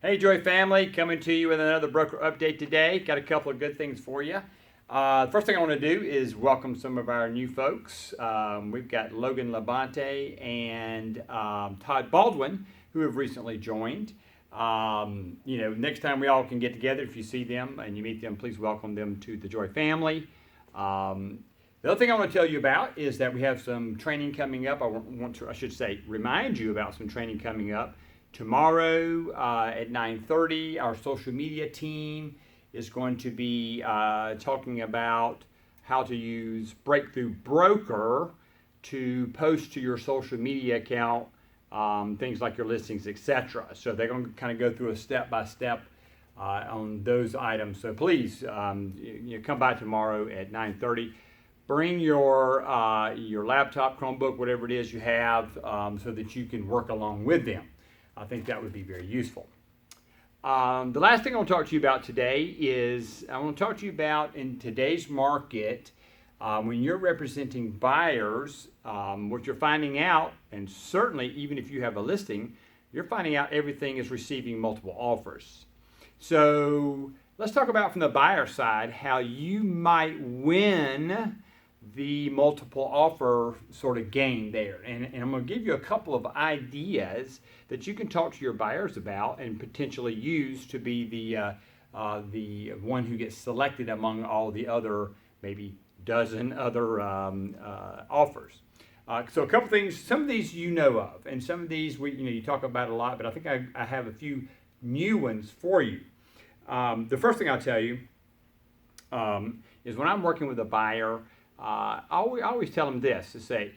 Hey Joy family, coming to you with another broker update today. Got a couple of good things for you. First thing I want to do is welcome some of our new folks. We've got Logan Labonte and Todd Baldwin who have recently joined. Next time we all can get together, if you see them and you meet them, please welcome them to the Joy family. The other thing I want to tell you about is that we have some training coming up. I should say, remind you about some training coming up. Tomorrow at 9:30, our social media team is going to be talking about how to use Breakthrough Broker to post to your social media account things like your listings, etc. So they're going to kind of go through a step-by-step on those items. So please come by tomorrow at 9:30. Bring your laptop, Chromebook, whatever it is you have, so that you can work along with them. I think that would be very useful. The last thing I want to talk to you about today is I want to talk to you about in today's market, when you're representing buyers, what you're finding out, and certainly even if you have a listing, you're finding out everything is receiving multiple offers. So let's talk about from the buyer side how you might win the multiple offer sort of game there. And I'm going to give you a couple of ideas that you can talk to your buyers about and potentially use to be the one who gets selected among all the other maybe dozen other offers. So a couple things, some of these you know of, and some of these you talk about a lot, but I think I have a few new ones for you. The first thing I'll tell you is when I'm working with a buyer, I always tell them this, to say,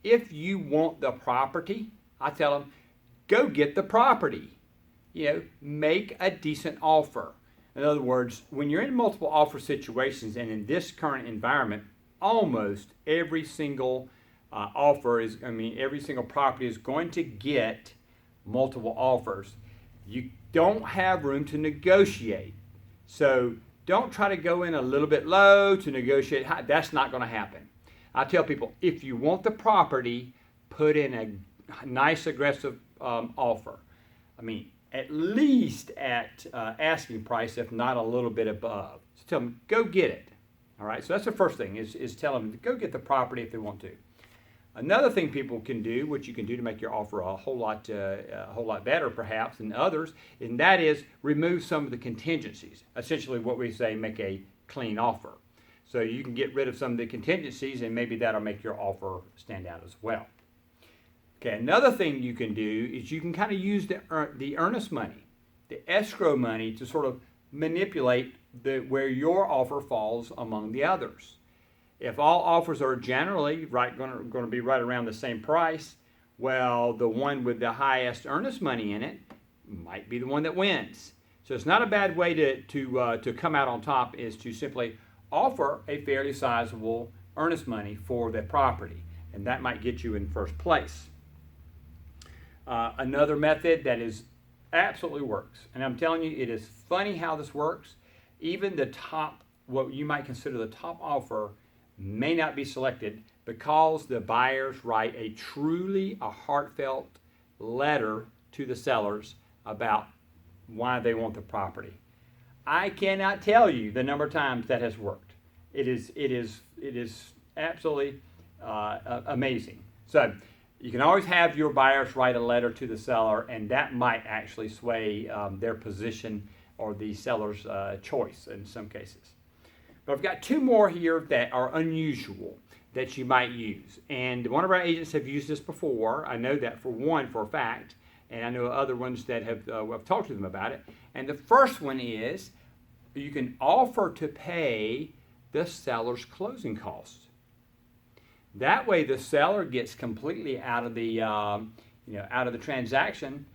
if you want the property, I tell them, go get the property. Make a decent offer. In other words, when you're in multiple offer situations and in this current environment, almost every single every single property is going to get multiple offers. You don't have room to negotiate. So don't try to go in a little bit low to negotiate high. That's not going to happen. I tell people, if you want the property, put in a nice aggressive offer. At least at asking price, if not a little bit above. So tell them, go get it. All right, so that's the first thing, is tell them to go get the property if they want to. Another thing people can do, which you can do to make your offer a whole lot better perhaps than others, and that is remove some of the contingencies. Essentially what we say, make a clean offer. So you can get rid of some of the contingencies and maybe that'll make your offer stand out as well. Okay, another thing you can do is you can kind of use the earnest money, the escrow money, to sort of manipulate where your offer falls among the others. If all offers are generally going to be right around the same price, well, the one with the highest earnest money in it might be the one that wins. So it's not a bad way to come out on top, is to simply offer a fairly sizable earnest money for the property, and that might get you in first place. Another method that is absolutely works, and I'm telling you, it is funny how this works. Even the top, what you might consider the top offer, may not be selected because the buyers write a heartfelt letter to the sellers about why they want the property. I cannot tell you the number of times that has worked. It is absolutely amazing. So you can always have your buyers write a letter to the seller, and that might actually sway their position or the seller's choice in some cases. But I've got two more here that are unusual that you might use. And one of our agents have used this before. I know that for a fact. And I know other ones that I've talked to them about it. And the first one is you can offer to pay the seller's closing costs. That way the seller gets completely out of the transaction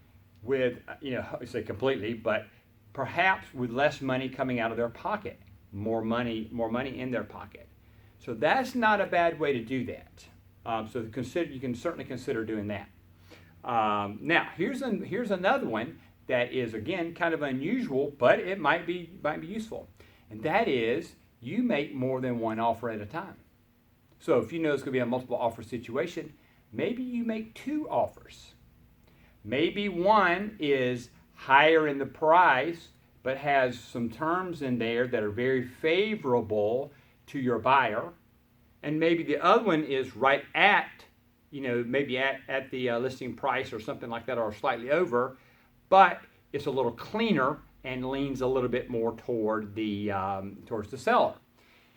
with, I say completely, but perhaps with less money coming out of their pocket. More money in their pocket. So that's not a bad way to do that. So you can certainly consider doing that. Now here's another one that is again kind of unusual, but it might be useful, and that is you make more than one offer at a time. So if you know it's going to be a multiple offer situation, maybe you make two offers. Maybe one is higher in the price, but has some terms in there that are very favorable to your buyer. And maybe the other one is right at, maybe at the listing price or something like that, or slightly over, but it's a little cleaner and leans a little bit more toward towards the seller.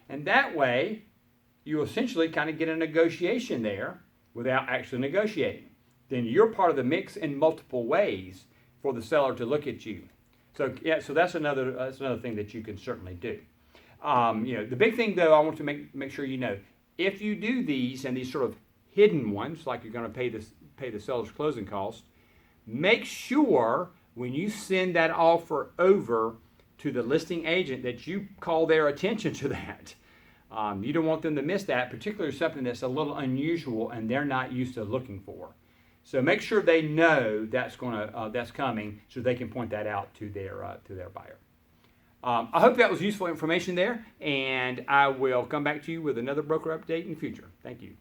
And that way, you essentially kind of get a negotiation there without actually negotiating. Then you're part of the mix in multiple ways for the seller to look at you. So so that's another thing that you can certainly do. The big thing though, I want to make sure you know, if you do these and these sort of hidden ones, like you're going to pay the seller's closing costs, make sure when you send that offer over to the listing agent that you call their attention to that. You don't want them to miss that, particularly something that's a little unusual and they're not used to looking for. So make sure they know that's coming, so they can point that out to their buyer. I hope that was useful information there, and I will come back to you with another broker update in the future. Thank you.